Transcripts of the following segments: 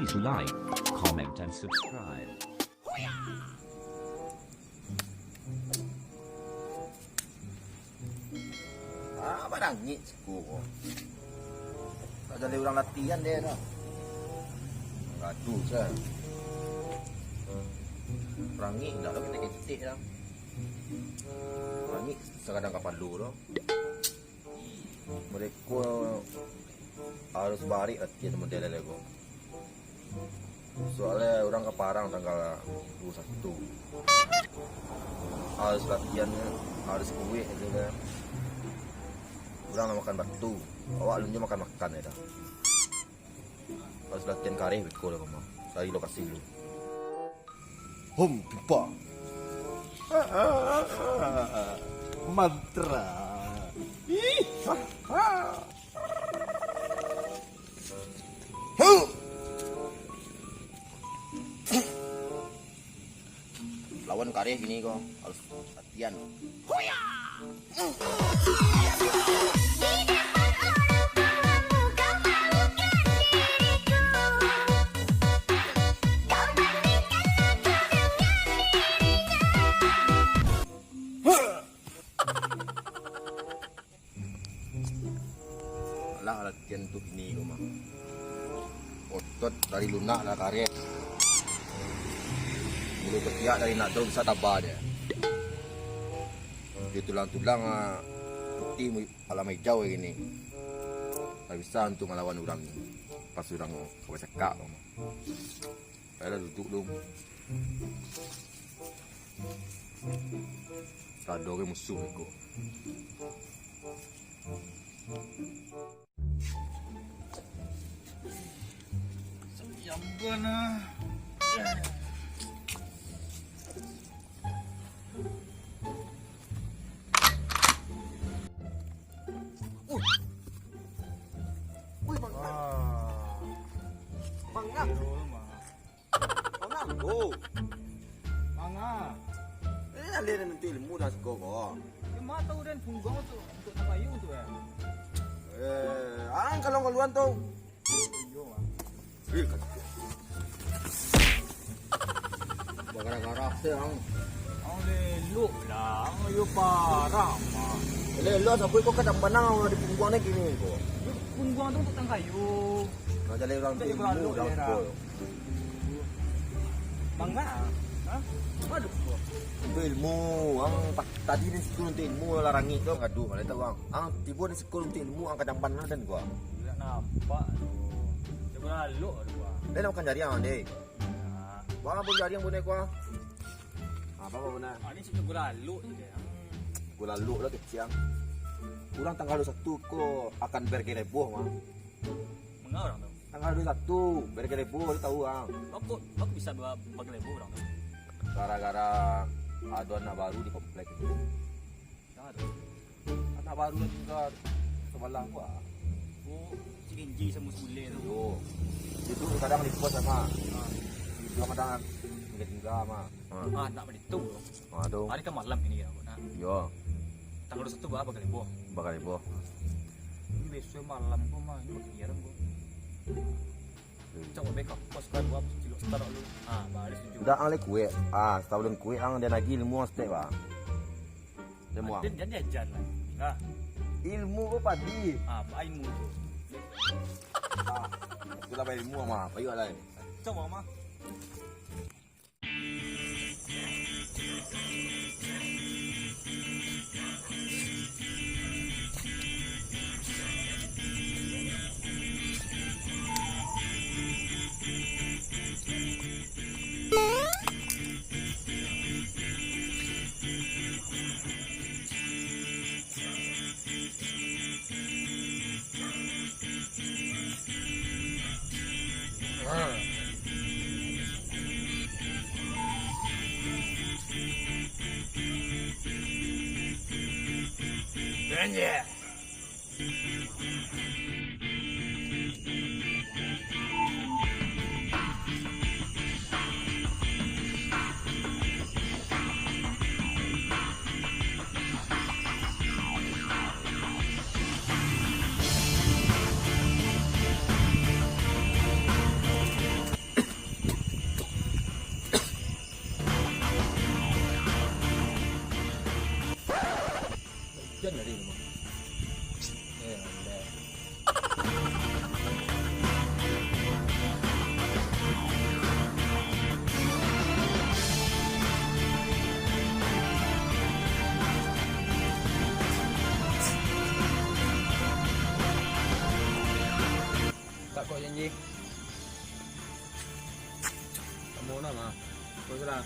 Please like, comment, and subscribe. Barangnya sih ada orang latihan deh dah. Gaduh sah. Perangi enggak lo kita kecil dah. Perangi sekadang kapal dulu. Mereka harus balik latihan model lego. Soalnya orang ke Parang tanggal 21. Harus latihannya, harus kue aja kan. Orang makan batu, awak lunjo makan ya dah. Harus latihan kareh beko lah kamu. Cari lokasi dulu. Hom pipa. Mantra. Lawan kareh gini kok harus latihan. Hoya. Lah latihan tuh ini mah otot dari lunak lah karya bulu ketiak dari nak bisa tabah dia di tulang-tulang putih alam hijau gini tak bisa untuk melawan orang pas orang kau sekak saya duduk dong kado ke musuh itu. Jamban Wih bang. Mangga. Mangga. Alih nanti ilmu dah sekolah. Cuma tahu dan punggong tu untuk namayu tu ya. Kalau keluar tu. Gara-gara seang. Ang lelok lah, ang ayo parah mah. Lelo sampai kau kadang panang di punggung ni gini ko. Punggong tu untuk tangkayu. Nak jadi orang ilmu dah ko. Mangga. Ha? Aduh. Untuk ilmu, ang tadi ni sekolah untuk ilmu larangi tu gaduh mana tahu ang. Ang tiba di sekolah untuk ilmu ang kadang panang dan gua. Tidak nampak tu. Coba lelok tu. Dia nak makan jari ang dek. Wah pun jari yang boleh gua. Apa guna? Ini cuma gula lelok je. Gua lalu lah kecil. Kurang tanggal 21 ko akan berkeleboh mah. Mengapa orang tu? Tanggal 21 berkeleboh dia tahu ang. Aku bisa bagi lebu orang tu. Gara-gara ada anak baru di komplek ini. Ada. Anak baru juga sebelah gua. Oh, cilinji sama sule tu. Yo. Itu kadang lipos sama. Juga kadang enggak mah. Nak berhitung tu. Aduh. Hari kan malam ini ya. Yo. Tanggal 21 berapa kali lebu? Bakal ibu. Besok malam pun mah ini kira aku. Coba backup pos kan buat cilok taruh lu. Baris tunjuk. Udah ang kue. Sebelum kue ang dia lagi ilmu step ba. Ilmu ang. Dia jajan lah. Nah, Ilmu ko padi. apa ilmu tu? Kita ba ilmu mah. Payo alay. Coba mah. Anjir. hujan dari rumah. Udah. Tak kau janji. Kamu nama. Kau serang.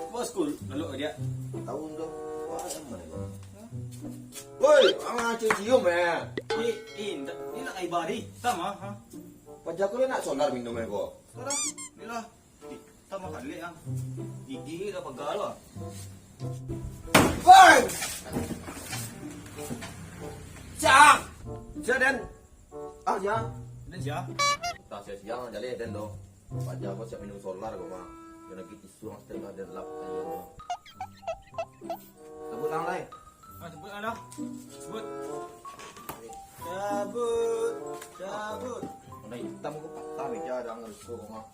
Bosku, lalu dia. Tahu tu. Wah, mana ni? Woi, ang cium eh. Ini nak ibadi. Tama, ha? Pajak ko nak solar minum ko. Tara, nila. Tama kali ah. Gigi dah pagalo. Woi! Siang. Siang. Ah, siang. Dan siya? Tak siang jadi den do. Pajak ko siap minum solar ko mah. Kena kita isu ang setengah dan lap ayo. Sebut lang lai. Sebut lah. Sebut. Cabut. Nay, hitam ko patah meja dang ko mah.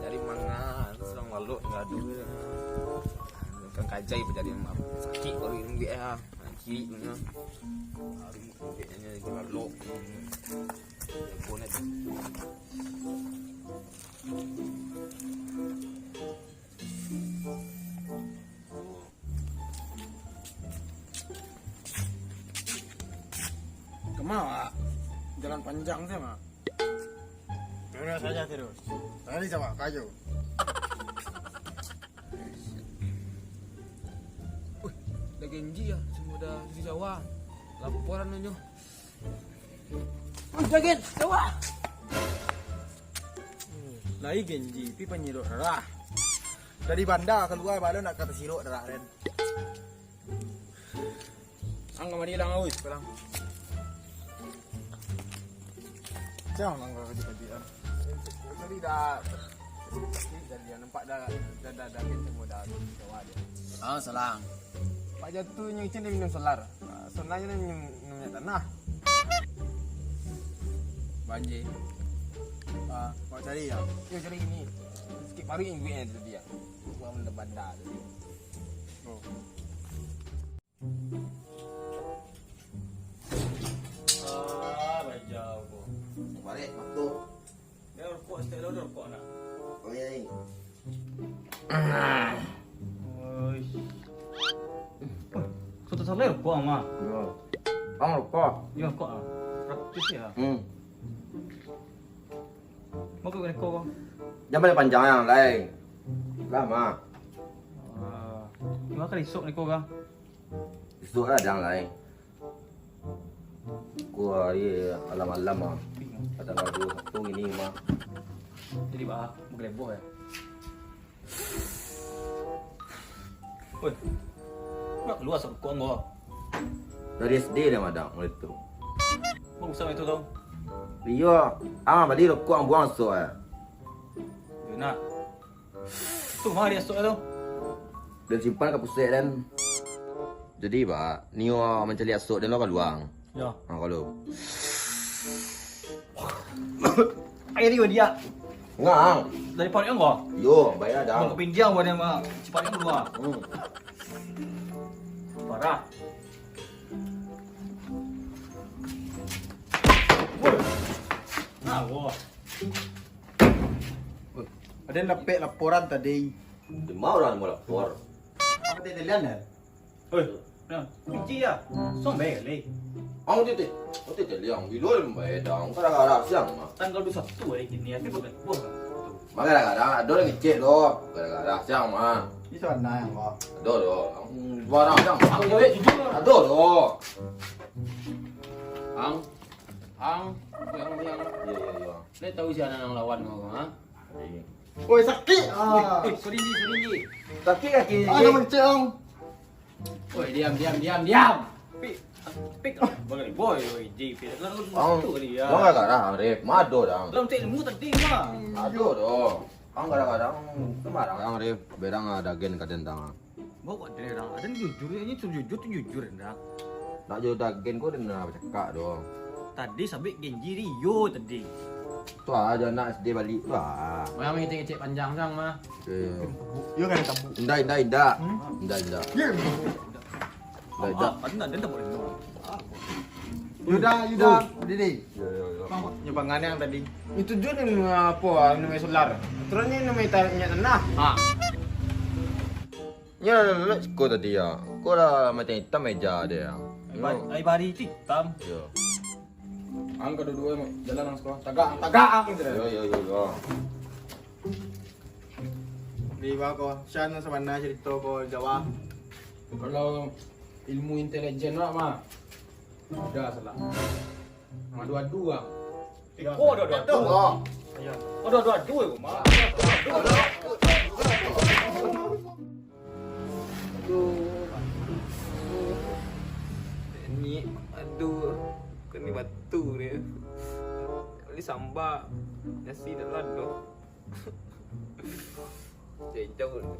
Jadi mana serang malu ngadu kan kajai jadi sakit baru ini ya kiri punya hari mungkinnya malu pun itu Kemana? Jalan panjang sih, Mak. Terus saja terus. Tadi coba kayu. dah genji ya semua dah di Jawa laporan nyo Jagen, coba. Lai genji, pi penyiruk darah. Dari banda keluar baru nak kata siruk darah dan. Angga mari lang awis, parang. Jangan angga kerja-kerja. Tadi dah jadi nampak dah semua dah Jawa dia. ah salang Pak Jatuh yang dia minum solar. Solarnya minumnya tanah. banjir Kau cari ya. Yo cari ini. Sikit baru yang gue itu dia. Gua benda bandar tadi. Oh. Bajau ko. Balik waktu. Dia rokok stay lo rokok nak. Oh iya ni. Oi. Kau tak salah rokok ama. Yo. Ang rokok. Ya rokok ah. Praktis ya. Mau ke rokok ko? Jangan balik panjang yang lain. Lama. Gimana kali esok ni ko ka? Esok lah yang lain. Gua hari alam-alam ah. Kadang ada satu ini mah. Jadi ba, maglebo ya. Oi. Nak keluar sa rokok mo. Dari SD dia madang mulai tu. Mau usah itu tau. Iya, balik rokok ang buang esok eh. Yun na. Tu mari esok tu. Dan simpan ke pusat dan. Jadi ba, ni mencari esok dan lo kan luang. Ya. Kalau. Ayo ni dia. Ngang. Dari pari ang ko. Yo, bayar dah. Mau kepindiang wa dia ma. Cepat yang keluar. Parah. Wah. Ada lepek laporan tadi. Di mau orang mau lapor. Apa dia lihat dah? Oi. Nah, kunci ya. Song bae le. Ang titi. Oh titi liang bilol bayar dah. Kadang-kadang siang mah. Tanggal 21 hari ini tapi bukan buah. Maka kadang-kadang ada orang ngecek doh. Kadang-kadang siang mah. Ini soal na yang kau. Ada doh. Barang siang. Ang jawab jujur. Ada doh. ang yang Iya. dia tahu siapa yang lawan kau ha Oi sakit. Serinji. Tapi kaki. Ada mencet ang. oi diam Pik. Bagai boy, oi JP. Lalu Ang. tu dia. Ang kadang-kadang Arif. Mado dah. Lalu tak ilmu tadi mah. Ada doh. Ang kadang-kadang semarang Arif. Berang ada gen kadang-kadang. Bawa dia dah. Ada jujur ini tu jujur dah. Nak jauh dagen kau dengar cakap dong. Tadi sampai Genji Rio tadi. Tu aja nak SD balik tu ah. Orang kita kecek panjang sang mah. Yo kan tabu. Indah. Indah. Indah. Ada dah boleh. Yuda, Didi. Ya. Nyebangan yang tadi. Itu juga nama apa? Nama solar. Terus ni nama tanya tanah. Ya, kau tadi ya. Kau dah macam hitam meja dia. Ai bari hitam. Ya. Angka dua-dua jalan nang sekolah. Tagak gitu. Yo. Di bawah ko, siya na sa mana cerita ko Jawa. Kalau ilmu intelijen mah udah salah. Adu-adu ah. Oh, dua. Oh, dua ko mah. Ni aduh kena batu dia. Ni sambal nasi dah lado. Jauh.